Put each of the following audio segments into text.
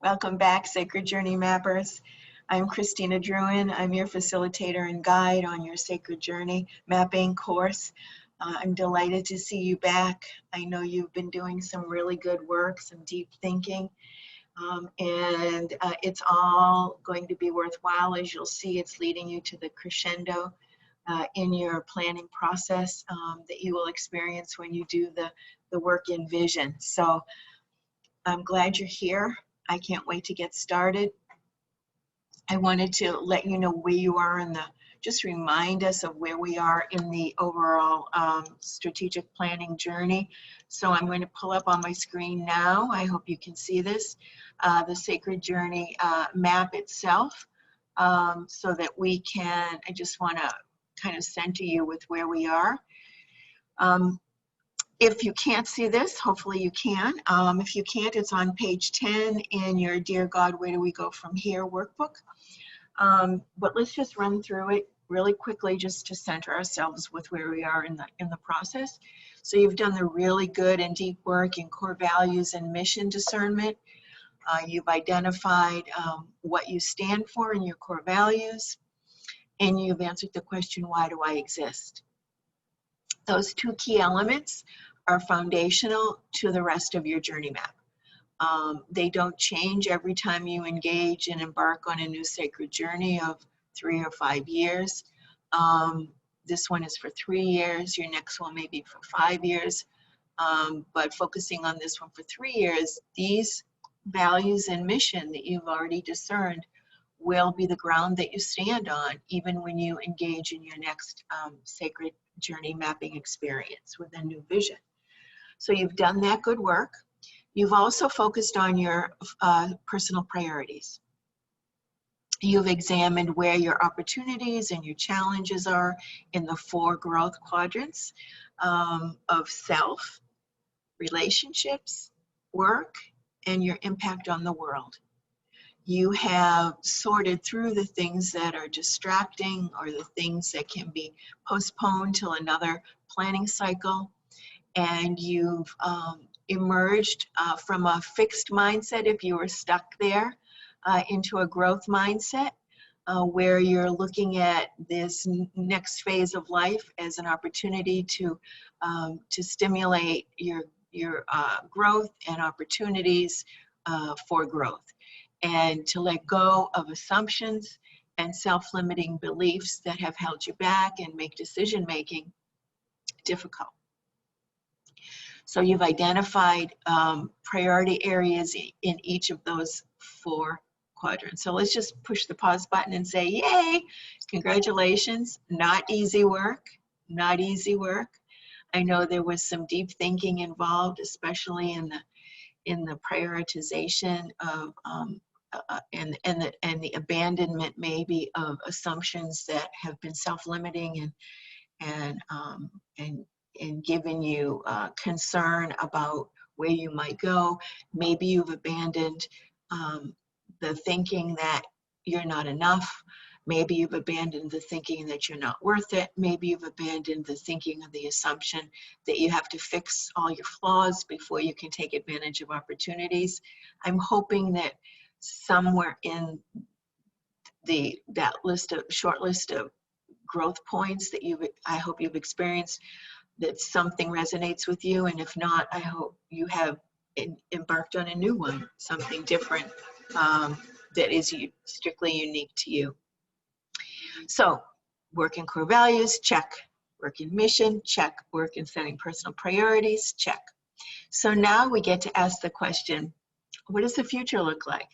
Welcome back, Sacred Journey Mappers. I'm Christina Druin. I'm your facilitator and guide on your Sacred Journey Mapping course. I'm delighted to see you back. I know you've been doing some really good work, some deep thinking, and it's all going to be worthwhile. As you'll see, it's leading you to the crescendo in your planning process that you will experience when you do the work in vision. So I'm glad you're here. I can't wait to get started. I wanted to let you know where you are in just remind us of where we are in the overall strategic planning journey. So I'm going to pull up on my screen now. I hope you can see this, the Sacred Journey map itself, so that we can, I just want to kind of center you with where we are. If you can't see this, hopefully you can. If you can't, it's on page 10 in your Dear God, Where Do We Go From Here workbook. But let's just run through it really quickly just to center ourselves with where we are in the process. So you've done the really good and deep work in core values and mission discernment. You've identified what you stand for in your core values, and you've answered the question, why do I exist? Those two key elements are foundational to the rest of your journey map. They don't change every time you engage and embark on a new sacred journey of 3 or 5 years. This one is for 3 years, your next one may be for 5 years, but focusing on this one for 3 years, these values and mission that you've already discerned will be the ground that you stand on even when you engage in your next sacred journey mapping experience with a new vision. So you've done that good work. You've also focused on your personal priorities. You've examined where your opportunities and your challenges are in the 4 growth quadrants of self, relationships, work, and your impact on the world. You have sorted through the things that are distracting or the things that can be postponed till another planning cycle. And you've emerged from a fixed mindset, if you were stuck there, into a growth mindset where you're looking at this next phase of life as an opportunity to stimulate your growth and opportunities for growth, and to let go of assumptions and self-limiting beliefs that have held you back and make decision-making difficult. So you've identified priority areas in each of those 4 quadrants. So let's just push the pause button and say, yay, congratulations. Not easy work, not easy work. I know there was some deep thinking involved, especially in the prioritization of and the abandonment maybe of assumptions that have been self-limiting and given you concern about where you might go. Maybe you've abandoned the thinking that you're not enough. Maybe you've abandoned the thinking that you're not worth it. Maybe you've abandoned the thinking of the assumption that you have to fix all your flaws before you can take advantage of opportunities. I'm hoping that somewhere in that short list of growth points that I hope you've experienced, that something resonates with you, and if not, I hope you have embarked on a new one, something different that is strictly unique to you. So, work in core values, check. Work in mission, check. Work in setting personal priorities, check. So now we get to ask the question, what does the future look like?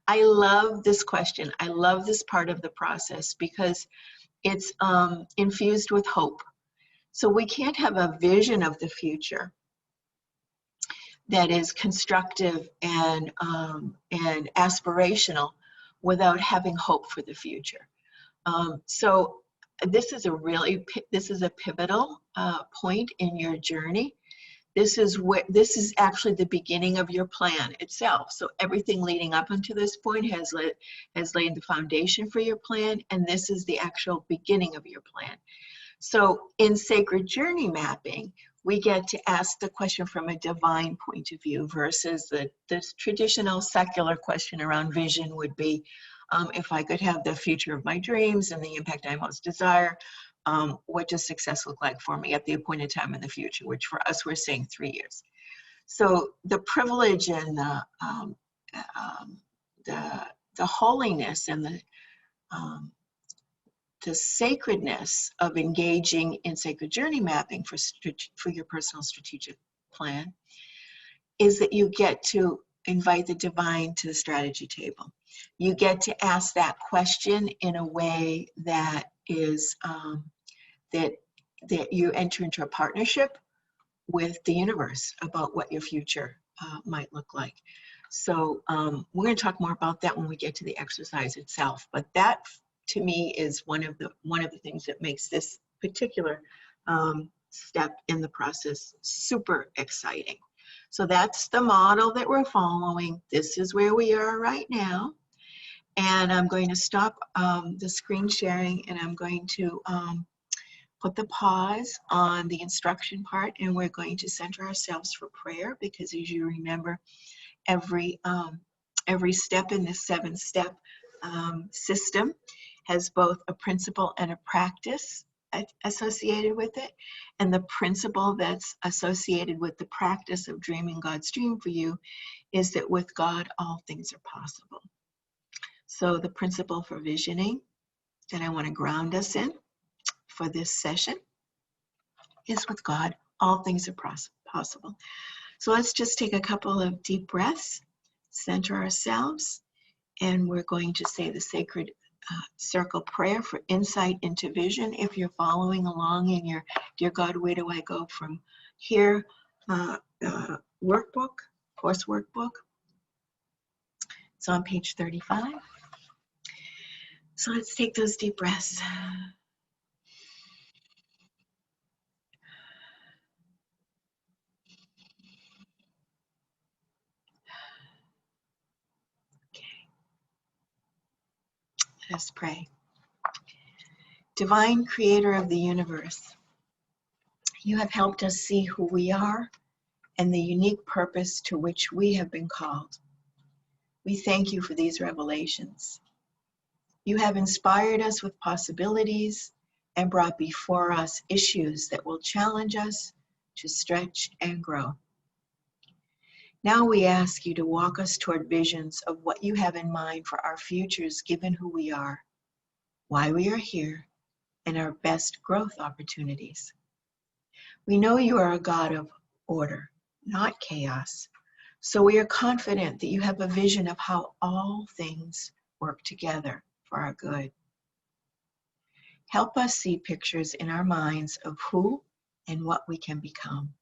I love this question. I love this part of the process because it's infused with hope. So we can't have a vision of the future that is constructive and aspirational without having hope for the future. So this is a pivotal point in your journey. This is actually the beginning of your plan itself. So everything leading up until this point has laid the foundation for your plan, and this is the actual beginning of your plan. So in sacred journey mapping, we get to ask the question from a divine point of view versus the traditional secular question around vision would be, if I could have the future of my dreams and the impact I most desire, what does success look like for me at the appointed time in the future, which for us, we're saying 3 years. So the privilege and the holiness and the sacredness of engaging in sacred journey mapping for your personal strategic plan is that you get to invite the divine to the strategy table. You get to ask that question in a way that is that you enter into a partnership with the universe about what your future might look like. So we're going to talk more about that when we get to the exercise itself. But that, to me, is one of the things that makes this particular step in the process super exciting. So that's the model that we're following. This is where we are right now. And I'm going to stop the screen sharing, and I'm going to put the pause on the instruction part, and we're going to center ourselves for prayer, because as you remember, every step in this 7-step system has both a principle and a practice associated with it. And the principle that's associated with the practice of dreaming God's dream for you is that with God, all things are possible. So the principle for visioning that I want to ground us in for this session is with God, all things are possible. So let's just take a couple of deep breaths, center ourselves, and we're going to say the sacred circle prayer for insight into vision. If you're following along in your Dear God, Where Do I Go From Here workbook, course workbook, it's on page 35. So let's take those deep breaths. Let us pray. Divine Creator of the universe, you have helped us see who we are and the unique purpose to which we have been called. We thank you for these revelations. You have inspired us with possibilities and brought before us issues that will challenge us to stretch and grow. Now we ask you to walk us toward visions of what you have in mind for our futures, given who we are, why we are here, and our best growth opportunities. We know you are a God of order, not chaos, so we are confident that you have a vision of how all things work together for our good. Help us see pictures in our minds of who and what we can become.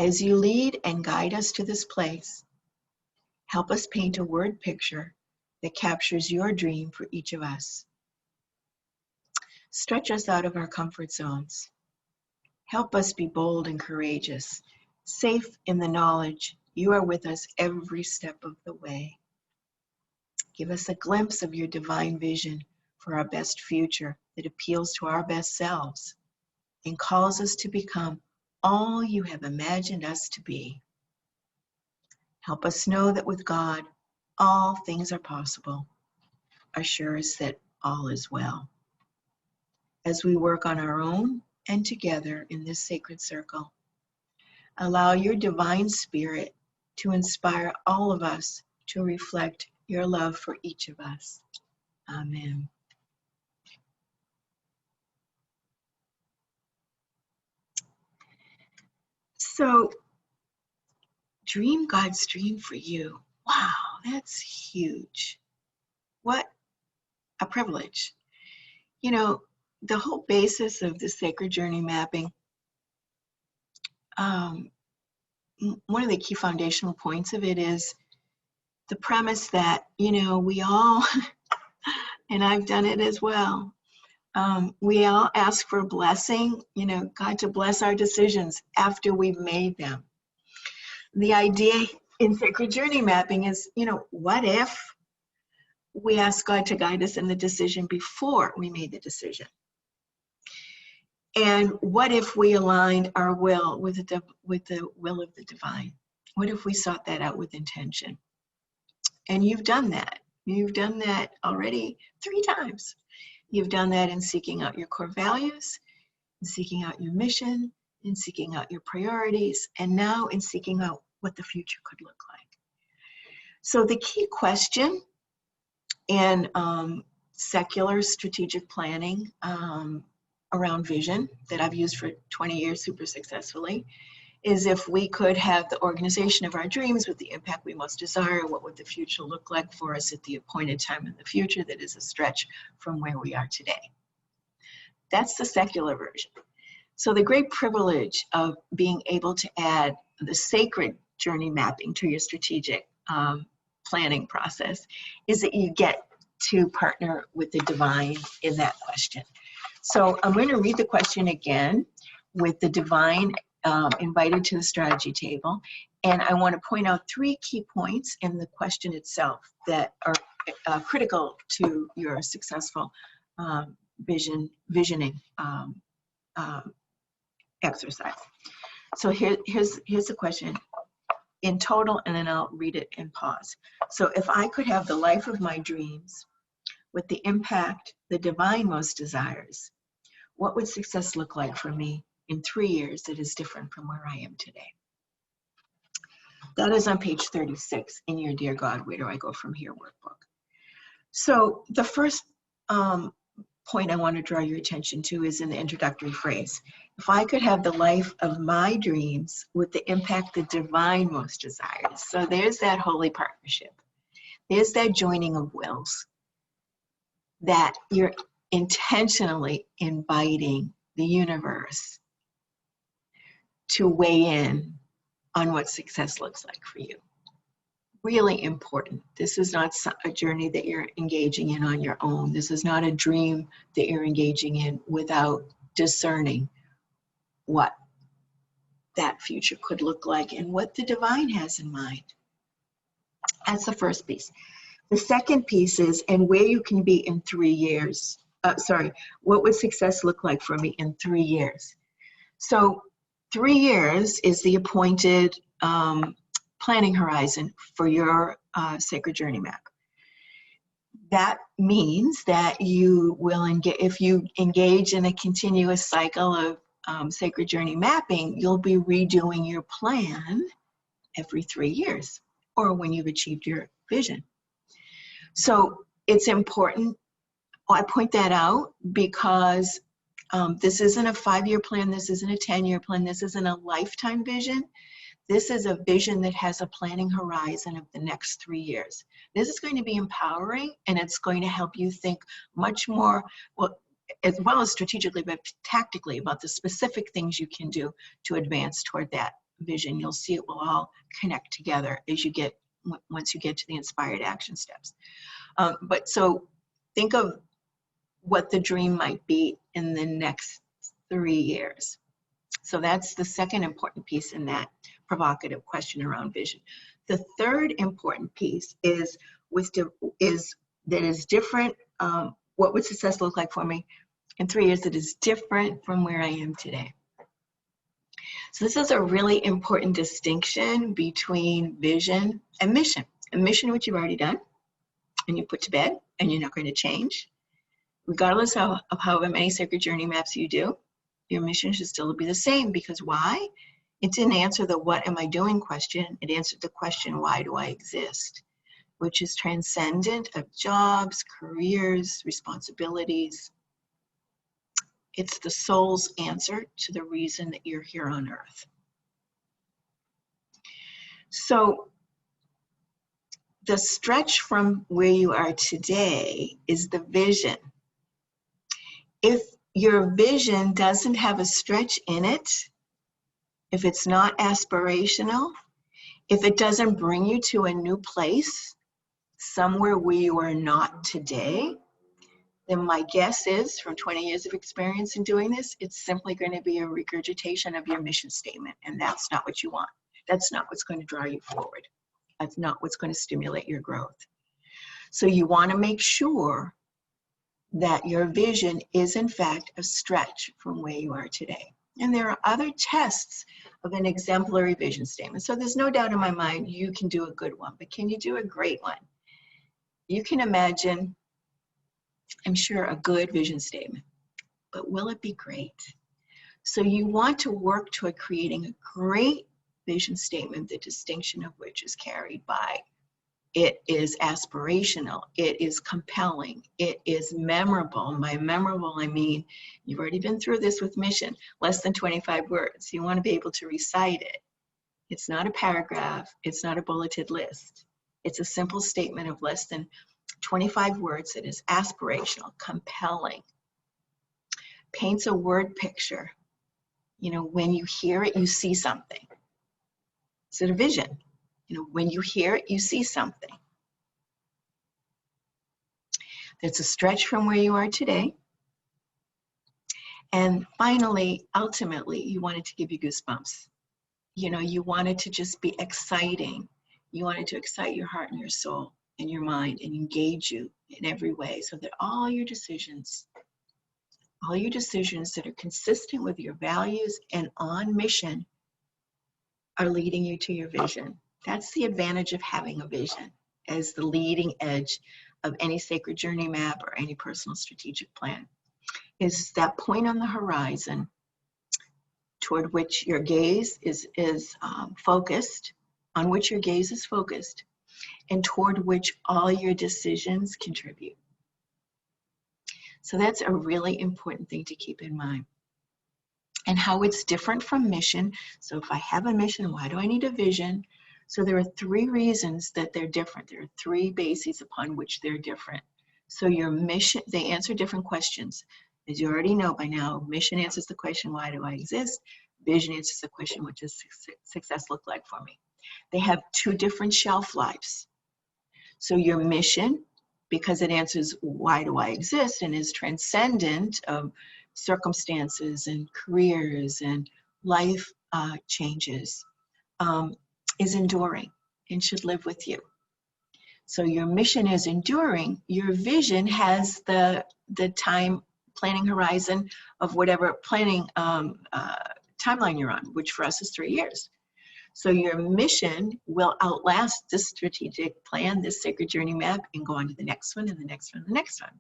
As you lead and guide us to this place, help us paint a word picture that captures your dream for each of us. Stretch us out of our comfort zones. Help us be bold and courageous, safe in the knowledge you are with us every step of the way. Give us a glimpse of your divine vision for our best future that appeals to our best selves and calls us to become all you have imagined us to be. Help us know that with God, all things are possible. Assure us that all is well. As we work on our own and together in this sacred circle, allow your divine spirit to inspire all of us to reflect your love for each of us. Amen. So, dream God's dream for you. Wow, that's huge. What a privilege. You know, the whole basis of the sacred journey mapping, one of the key foundational points of it is the premise that, you know, we all, and I've done it as well, we all ask for a blessing, you know, God to bless our decisions after we've made them. The idea in sacred journey mapping is, you know, what if we ask God to guide us in the decision before we made the decision? And what if we aligned our will with the will of the divine? What if we sought that out with intention? And you've done that. You've done that already 3 times. You've done that in seeking out your core values, in seeking out your mission, in seeking out your priorities, and now in seeking out what the future could look like. So the key question in secular strategic planning around vision that I've used for 20 years super successfully is, if we could have the organization of our dreams with the impact we most desire, what would the future look like for us at the appointed time in the future that is a stretch from where we are today? That's the secular version. So the great privilege of being able to add the sacred journey mapping to your strategic planning process is that you get to partner with the divine in that question. So I'm going to read the question again with the divine invited to the strategy table. And I want to point out 3 key points in the question itself that are critical to your successful visioning exercise. So here's the question in total, and then I'll read it and pause. So if I could have the life of my dreams with the impact the divine most desires, what would success look like for me in 3 years that is different from where I am today? That is on page 36 in your Dear God, Where Do I Go From Here workbook. So the first point I want to draw your attention to is in the introductory phrase. If I could have the life of my dreams with the impact the divine most desires. So there's that holy partnership. There's that joining of wills that you're intentionally inviting the universe to weigh in on what success looks like for you. Really important. This is not a journey that you're engaging in on your own. This is not a dream that you're engaging in without discerning what that future could look like and what the divine has in mind. That's the first piece. The second piece is, and where you can be in 3 years. What would success look like for me in 3 years? So 3 years is the appointed planning horizon for your sacred journey map. That means that you will engage, if you engage in a continuous cycle of sacred journey mapping, you'll be redoing your plan every 3 years or when you've achieved your vision. So it's important, I point that out because this isn't a 5-year plan, this isn't a 10-year plan, this isn't a lifetime vision. This is a vision that has a planning horizon of the next 3 years. This is going to be empowering, and it's going to help you think much more, well, as well as strategically, but tactically about the specific things you can do to advance toward that vision. You'll see it will all connect together as you get, once you get to the inspired action steps. But so think of what the dream might be in the next 3 years. So that's the second important piece in that provocative question around vision. The third important piece is that is different. What would success look like for me in 3 years that is different from where I am today? So this is a really important distinction between vision and mission. A mission, which you've already done and you put to bed and you're not going to change. Regardless of however many sacred journey maps you do, your mission should still be the same, because why? It didn't answer the what am I doing question. It answered the question, why do I exist? Which is transcendent of jobs, careers, responsibilities. It's the soul's answer to the reason that you're here on earth. So the stretch from where you are today is the vision. If your vision doesn't have a stretch in it, if it's not aspirational, if it doesn't bring you to a new place, somewhere where you are not today, then my guess is, from 20 years of experience in doing this, it's simply going to be a regurgitation of your mission statement, and that's not what you want. That's not what's going to draw you forward. That's not what's going to stimulate your growth. So you want to make sure that your vision is in fact a stretch from where you are today. And there are other tests of an exemplary vision statement. So there's no doubt in my mind you can do a good one, but can you do a great one? You can imagine, I'm sure, a good vision statement, but will it be great? So you want to work toward creating a great vision statement, the distinction of which is carried by it is aspirational, it is compelling, it is memorable. By memorable, I mean, you've already been through this with mission, less than 25 words. You want to be able to recite it. It's not a paragraph, it's not a bulleted list. It's a simple statement of less than 25 words that is aspirational, compelling, paints a word picture. You know, when you hear it, you see something. Is it a vision? You know, when you hear it, you see something. It's a stretch from where you are today. And finally, ultimately, you want it to give you goosebumps. You know, you want it to just be exciting. You want it to excite your heart and your soul and your mind and engage you in every way so that all your decisions that are consistent with your values and on mission are leading you to your vision. That's the advantage of having a vision as the leading edge of any sacred journey map or any personal strategic plan, is that point on the horizon toward which your gaze is focused, on which your gaze is focused, and toward which all your decisions contribute. So that's a really important thing to keep in mind. And how it's different from mission. So if I have a mission, why do I need a vision? So there are 3 reasons that they're different. There are 3 bases upon which they're different. So your mission, they answer different questions. As you already know by now, mission answers the question, why do I exist? Vision answers the question, what does success look like for me? They have 2 different shelf lives. So your mission, because it answers why do I exist and is transcendent of circumstances and careers and life changes, is enduring and should live with you. So your mission is enduring. Your vision has the time planning horizon of whatever planning timeline you're on, which for us is 3 years. So your mission will outlast this strategic plan, this sacred journey map, and go on to the next one and the next one and the next one.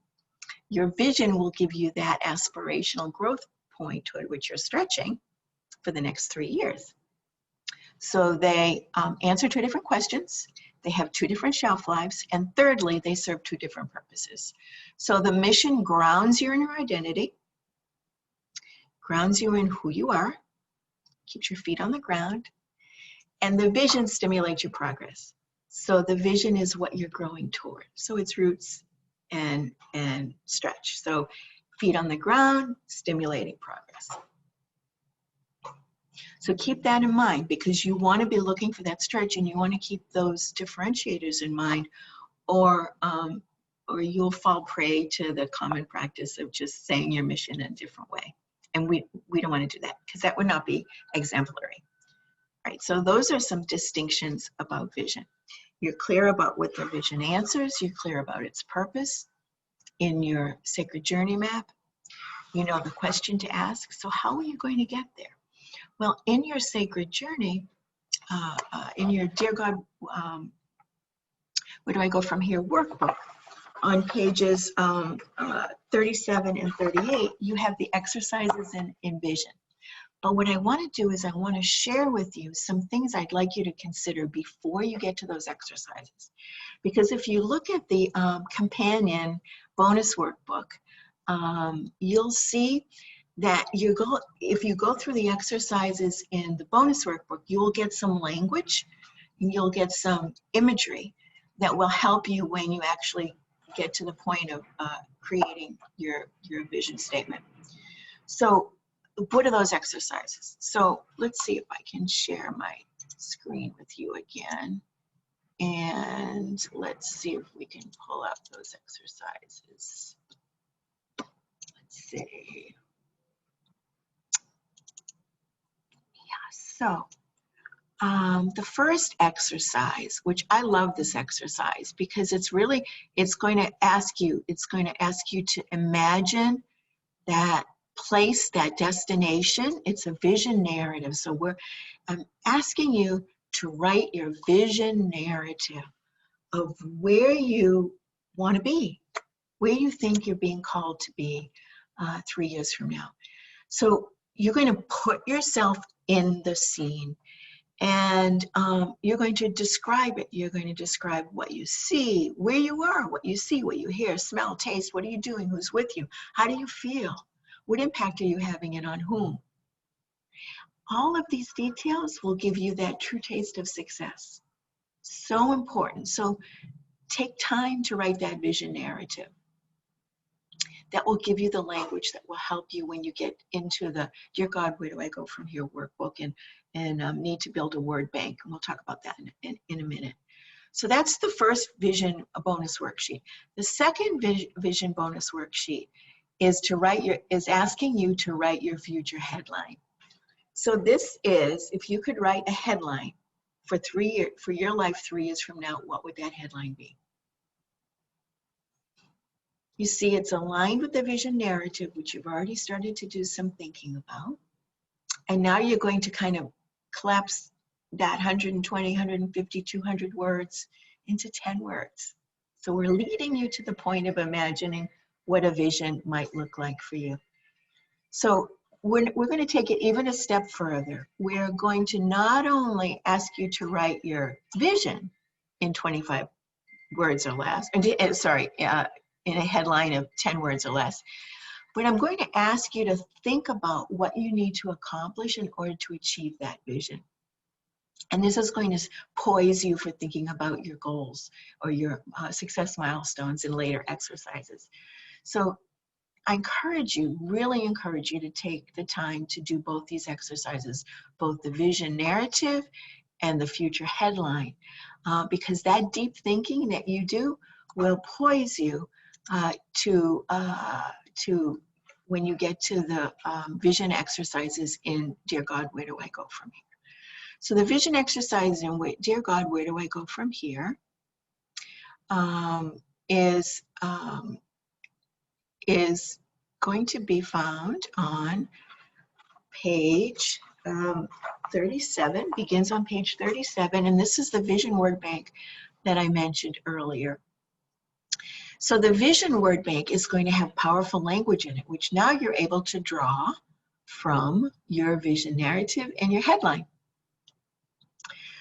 Your vision will give you that aspirational growth point toward which you're stretching for the next 3 years. So they answer 2 different questions. They have 2 different shelf lives. And thirdly, they serve 2 different purposes. So the mission grounds you in your identity, grounds you in who you are, keeps your feet on the ground, and the vision stimulates your progress. So the vision is what you're growing toward. So it's roots and stretch. So feet on the ground, stimulating progress. So keep that in mind, because you want to be looking for that stretch and you want to keep those differentiators in mind, or you'll fall prey to the common practice of just saying your mission in a different way. And we don't want to do that, because that would not be exemplary. Right, so those are some distinctions about vision. You're clear about what the vision answers. You're clear about its purpose in your sacred journey map. You know the question to ask. So how are you going to get there? Well, in your sacred journey, in your Dear God, where do I go from here workbook, on pages 37 and 38, you have the exercises in vision. But what I want to do is I want to share with you some things I'd like you to consider before you get to those exercises. Because if you look at the companion bonus workbook, you'll see that if you go through the exercises in the bonus workbook, you'll get some language and you'll get some imagery that will help you when you actually get to the point of creating your vision statement. So what are those exercises? So let's see if I can share my screen with you again. And let's see if we can pull up those exercises. Let's see. Yeah, so the first exercise, which I love this exercise because it's going to ask you to imagine that place, that destination. It's a vision narrative. So I'm asking you to write your vision narrative of where you want to be, where you think you're being called to be 3 years from now. So you're going to put yourself in the scene, and you're going to describe it. You're going to describe what you see, where you are, what you see, what you hear, smell, taste. What are you doing? Who's with you? How do you feel? What impact are you having and on whom? All of these details will give you that true taste of success. So important. So take time to write that vision narrative. That will give you the language that will help you when you get into the Dear God, where do I go from here workbook and need to build a word bank. And we'll talk about that in a minute. So that's the first vision bonus worksheet. The second vision bonus worksheet is asking you to write your future headline. So this is, if you could write a headline for your life 3 years from now, what would that headline be? You see, it's aligned with the vision narrative, which you've already started to do some thinking about. And now you're going to kind of collapse that 120, 150, 200 words into 10 words. So we're leading you to the point of imagining what a vision might look like for you. So we're going to take it even a step further. We're going to not only ask you to write your vision in 25 words or less, in a headline of 10 words or less, but I'm going to ask you to think about what you need to accomplish in order to achieve that vision. And this is going to poise you for thinking about your goals or your success milestones in later exercises. So I really encourage you to take the time to do both these exercises, both the vision narrative and the future headline, because that deep thinking that you do will poise you to when you get to the vision exercises in Dear God, where do I go from here? So the vision exercise in Dear God, where do I go from here is going to be found on page 37, begins on page 37, and this is the vision word bank that I mentioned earlier. So the vision word bank is going to have powerful language in it, which now you're able to draw from your vision narrative and your headline.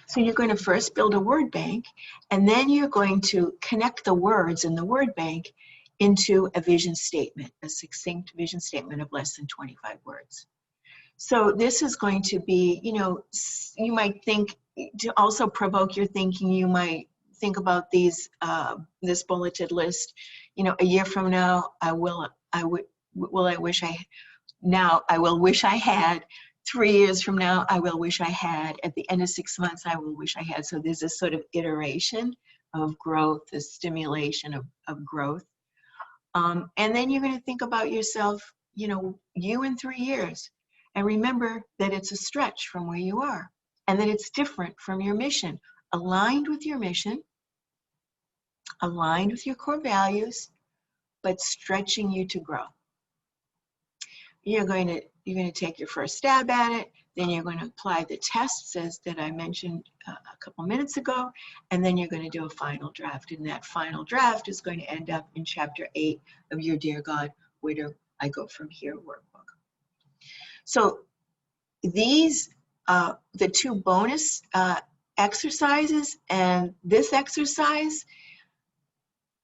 So you're going to first build a word bank, and then you're going to connect the words in the word bank into a vision statement, a succinct vision statement of less than 25 words. So this is going to be, you might think, to also provoke your thinking, you might think about this bulleted list. A year from now, I will wish I had. 3 years from now, I will wish I had. At the end of 6 months, I will wish I had. So there's this sort of iteration of growth, this stimulation of growth. And then you're going to think about yourself, you in 3 years. And remember that it's a stretch from where you are and that it's different from your mission, aligned with your mission, aligned with your core values, but stretching you to grow. You're going to take your first stab at it, then you're going to apply the tests that I mentioned a couple minutes ago, and then you're going to do a final draft. And that final draft is going to end up in chapter 8 of your Dear God, Where Do I Go From Here workbook. So these, the two bonus exercises and this exercise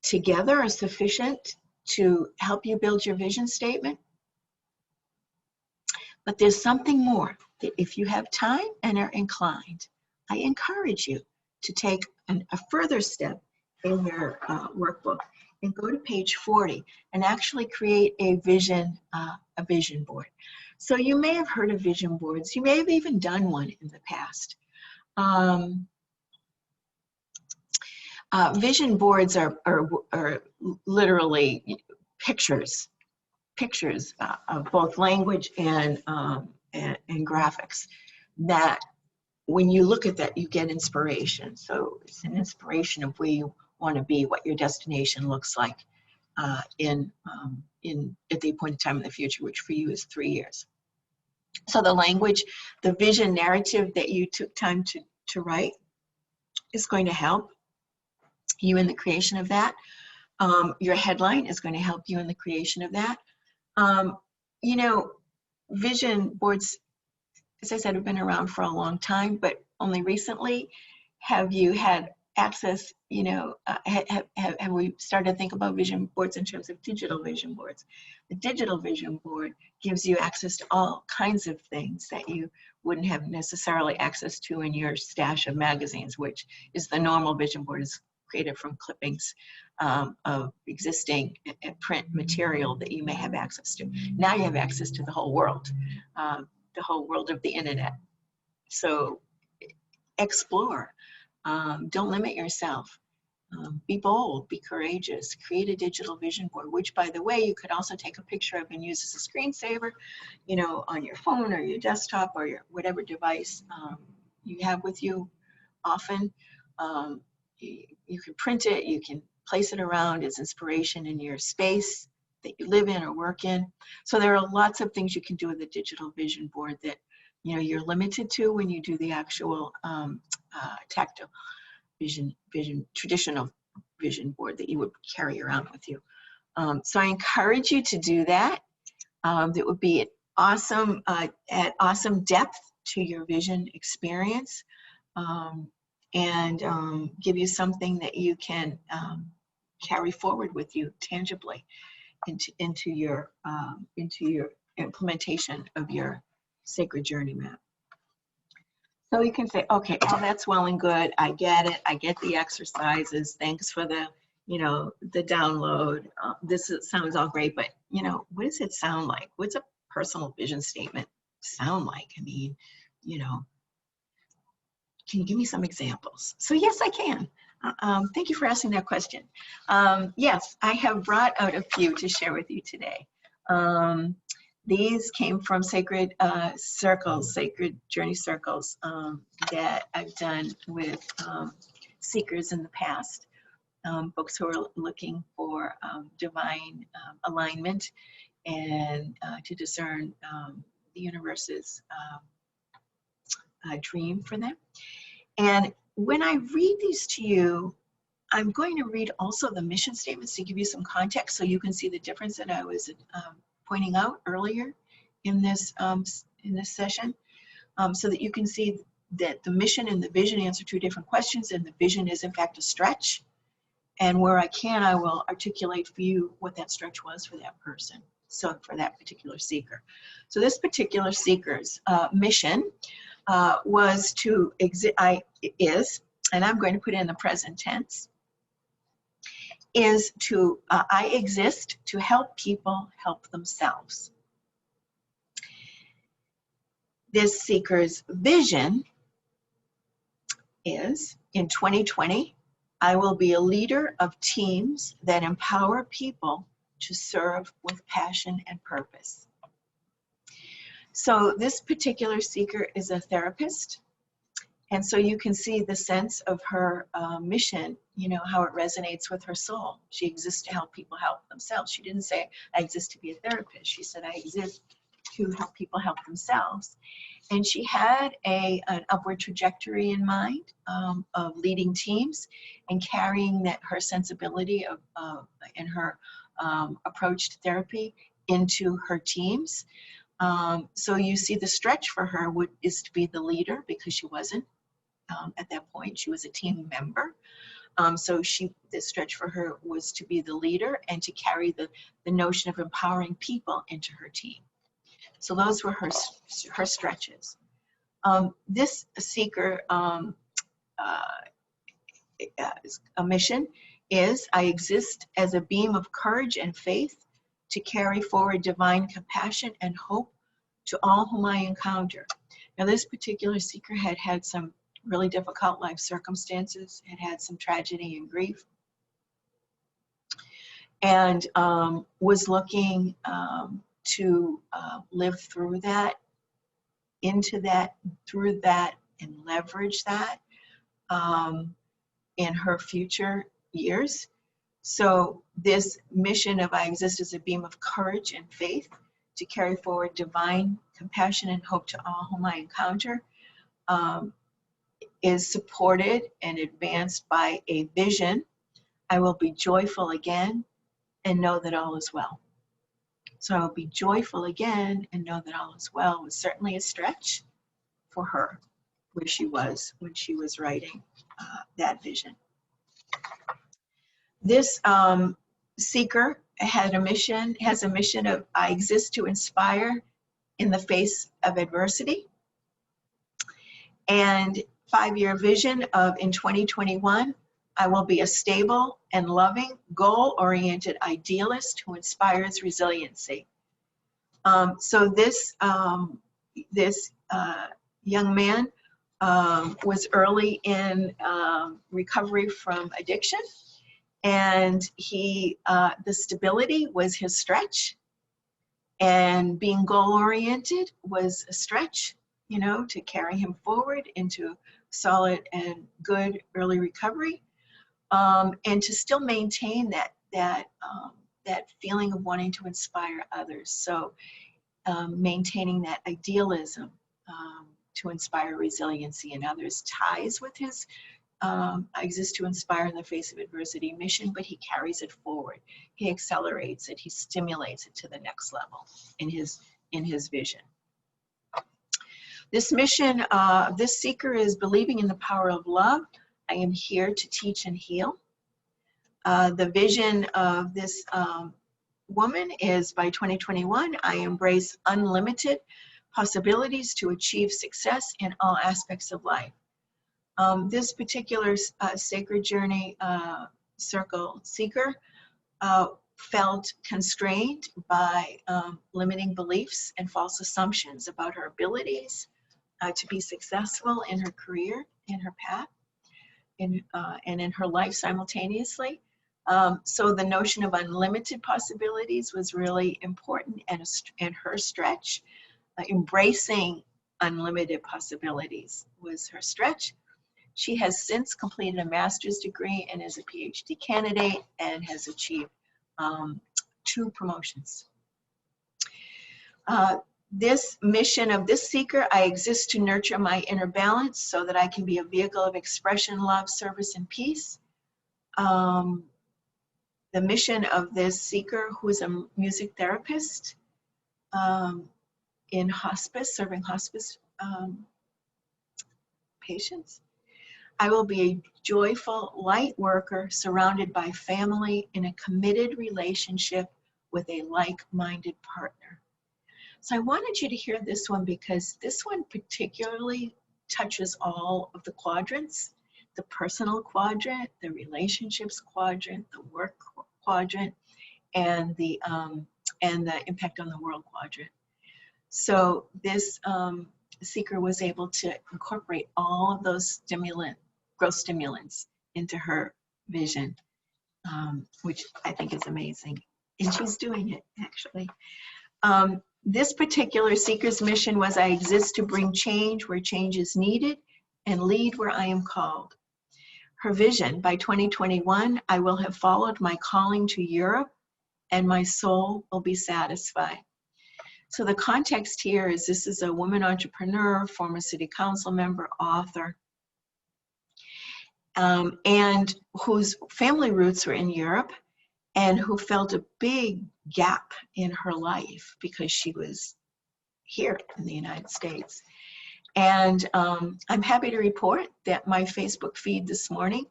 together are sufficient to help you build your vision statement. But there's something more that if you have time and are inclined, I encourage you to take a further step in your workbook and go to page 40 and actually create a vision board. So you may have heard of vision boards. You may have even done one in the past. Vision boards are literally pictures of both language and graphics that when you look at that, you get inspiration. So it's an inspiration of where you want to be, what your destination looks like at the appointed time in the future, which for you is 3 years. So the language, the vision narrative that you took time to write is going to help you in the creation of that. Your headline is going to help you in the creation of that. You know, vision boards, as I said, have been around for a long time, but only recently have you had access, you know, have we started to think about vision boards in terms of digital vision boards. The digital vision board gives you access to all kinds of things that you wouldn't have necessarily access to in your stash of magazines, which is the normal vision board is created from clippings of existing print material that you may have access to. Now you have access to the whole world of the internet. So explore. Don't limit yourself. Be bold, be courageous, create a digital vision board, which by the way, you could also take a picture of and use as a screensaver, you know, on your phone or your desktop or your whatever device you have with you often. You can print it, you can place it around as inspiration in your space that you live in or work in. So there are lots of things you can do with a digital vision board that, you know, you're limited to when you do the actual tactile traditional vision board that you would carry around with you. So I encourage you to do that. That would be awesome, at awesome depth to your vision experience, and give you something that you can carry forward with you tangibly into your implementation of your sacred journey map. So you can say, okay, oh, that's well and good. I get it. I get the exercises. Thanks for the, you know, the download. Sounds all great, but you know, what does it sound like? What's a personal vision statement sound like? I mean, you know, can you give me some examples? So yes, I can. Thank you for asking that question. Yes, I have brought out a few to share with you today. These came from sacred circles, sacred journey circles that I've done with seekers in the past, folks who are looking for divine alignment and to discern the universe's dream for them. And when I read these to you, I'm going to read also the mission statements to give you some context so you can see the difference that I was pointing out earlier in this session, so that you can see that the mission and the vision answer two different questions, and the vision is in fact a stretch. And where I can, I will articulate for you what that stretch was for that person, so for that particular seeker. So this particular seeker's mission was to and I'm going to put it in the present tense, is to, I exist to help people help themselves. This seeker's vision is, in 2020, I will be a leader of teams that empower people to serve with passion and purpose. So this particular seeker is a therapist. And so you can see the sense of her mission, you know, how it resonates with her soul. She exists to help people help themselves. She didn't say, I exist to be a therapist. She said, I exist to help people help themselves. And she had an upward trajectory in mind of leading teams and carrying her sensibility and her approach to therapy into her teams. So you see the stretch for her is to be the leader, because she wasn't at that point. She was a team member. So the stretch for her was to be the leader and to carry the notion of empowering people into her team. So those were her stretches. This seeker, a mission is, I exist as a beam of courage and faith to carry forward divine compassion and hope to all whom I encounter. Now this particular seeker had had some really difficult life circumstances, had some tragedy and grief, and was looking to live through that, through that, and leverage that in her future years. So this mission of I exist as a beam of courage and faith to carry forward divine compassion and hope to all whom I encounter is supported and advanced by a vision. I will be joyful again and know that all is well. So I'll be joyful again and know that all is well was certainly a stretch for her where she was when she was writing that vision. This seeker has a mission of I exist to inspire in the face of adversity. And 5-year vision of in 2021, I will be a stable and loving, goal-oriented idealist who inspires resiliency. So this young man was early in recovery from addiction, and the stability was his stretch, and being goal-oriented was a stretch, you know, to carry him forward into solid and good early recovery, and to still maintain that feeling of wanting to inspire others. So maintaining that idealism to inspire resiliency in others ties with his I exist to inspire in the face of adversity mission, but he carries it forward. He accelerates it. He stimulates it to the next level in his vision. This mission, this seeker is believing in the power of love. I am here to teach and heal. The vision of this woman is by 2021, I embrace unlimited possibilities to achieve success in all aspects of life. This particular sacred journey circle seeker felt constrained by limiting beliefs and false assumptions about her abilities to be successful in her career, in her path, and in her life simultaneously. So the notion of unlimited possibilities was really important, and her stretch. Embracing unlimited possibilities was her stretch. She has since completed a master's degree and is a PhD candidate and has achieved 2 promotions. This mission of this seeker, I exist to nurture my inner balance so that I can be a vehicle of expression, love, service, and peace. The mission of this seeker, who is a music therapist in hospice, serving hospice patients. I will be a joyful light worker surrounded by family in a committed relationship with a like-minded partner. So I wanted you to hear this one because this one particularly touches all of the quadrants, the personal quadrant, the relationships quadrant, the work quadrant, and the impact on the world quadrant. So this seeker was able to incorporate all of those growth stimulants into her vision, which I think is amazing. And she's doing it, actually. This particular seeker's mission was I exist to bring change where change is needed and lead where I am called. Her vision, by 2021, I will have followed my calling to Europe and my soul will be satisfied. So the context here is this is a woman entrepreneur, former city council member, author, and whose family roots were in Europe and who felt a big gap in her life because she was here in the United States. And I'm happy to report that my Facebook feed this morning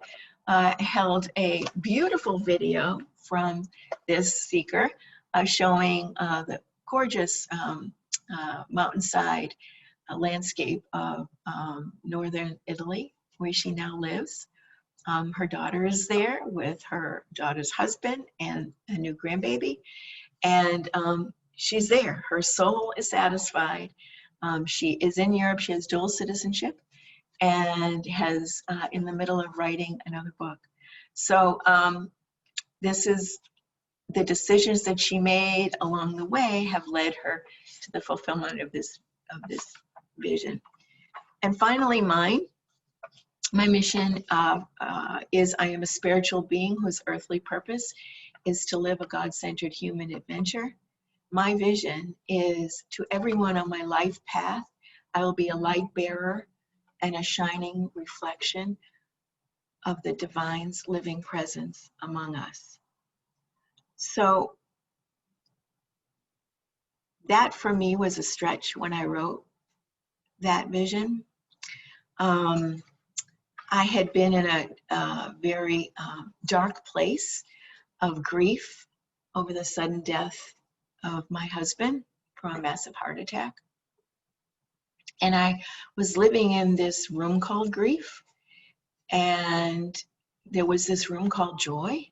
held a beautiful video from this seeker showing the gorgeous mountainside landscape of northern Italy, where she now lives. Her daughter is there with her daughter's husband and a new grandbaby, and she's there. Her soul is satisfied. She is in Europe. She has dual citizenship and has in the middle of writing another book. So this is the decisions that she made along the way have led her to the fulfillment of this vision. And finally, my mission is I am a spiritual being whose earthly purpose is to live a God-centered human adventure. My vision is to everyone on my life path, I will be a light bearer and a shining reflection of the divine's living presence among us. So that for me was a stretch when I wrote that vision. I had been in a very dark place of grief over the sudden death of my husband from a massive heart attack. And I was living in this room called grief, and there was this room called joy,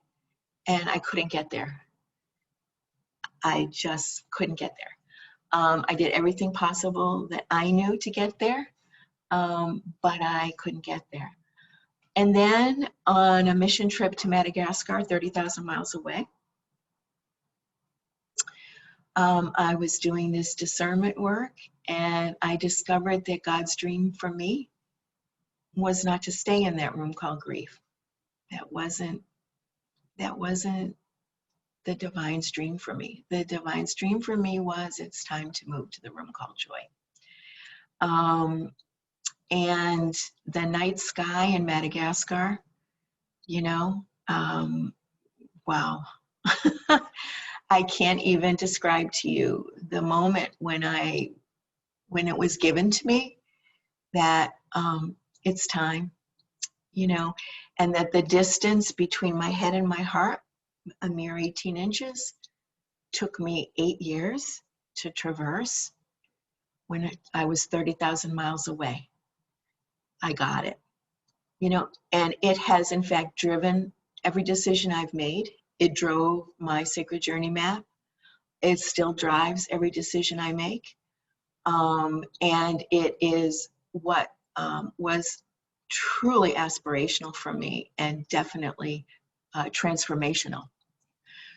and I couldn't get there. I just couldn't get there. I did everything possible that I knew to get there, but I couldn't get there. And then on a mission trip to Madagascar, 30,000 miles away, I was doing this discernment work, and I discovered that God's dream for me was not to stay in that room called grief. That wasn't the divine's dream for me. The divine's dream for me was it's time to move to the room called joy. And the night sky in Madagascar, you know, wow. I can't even describe to you the moment when it was given to me that it's time, you know, and that the distance between my head and my heart, a mere 18 inches, took me 8 years to traverse. When I was 30,000 miles away, I got it, you know, and it has in fact driven every decision I've made. It drove my Sacred Journey map. It still drives every decision I make. And it is what was truly aspirational for me and definitely transformational.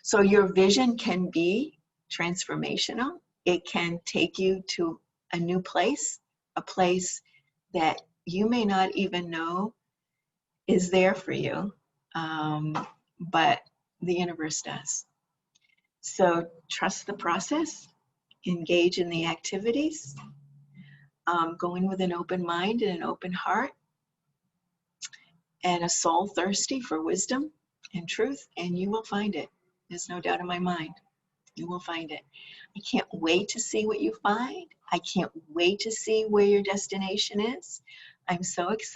So your vision can be transformational. It can take you to a new place, a place that you may not even know is there for you, but the universe does. So trust the process, engage in the activities, go in with an open mind and an open heart, and a soul thirsty for wisdom and truth, and you will find it. There's no doubt in my mind. You will find it. I can't wait to see what you find. I can't wait to see where your destination is. I'm so excited.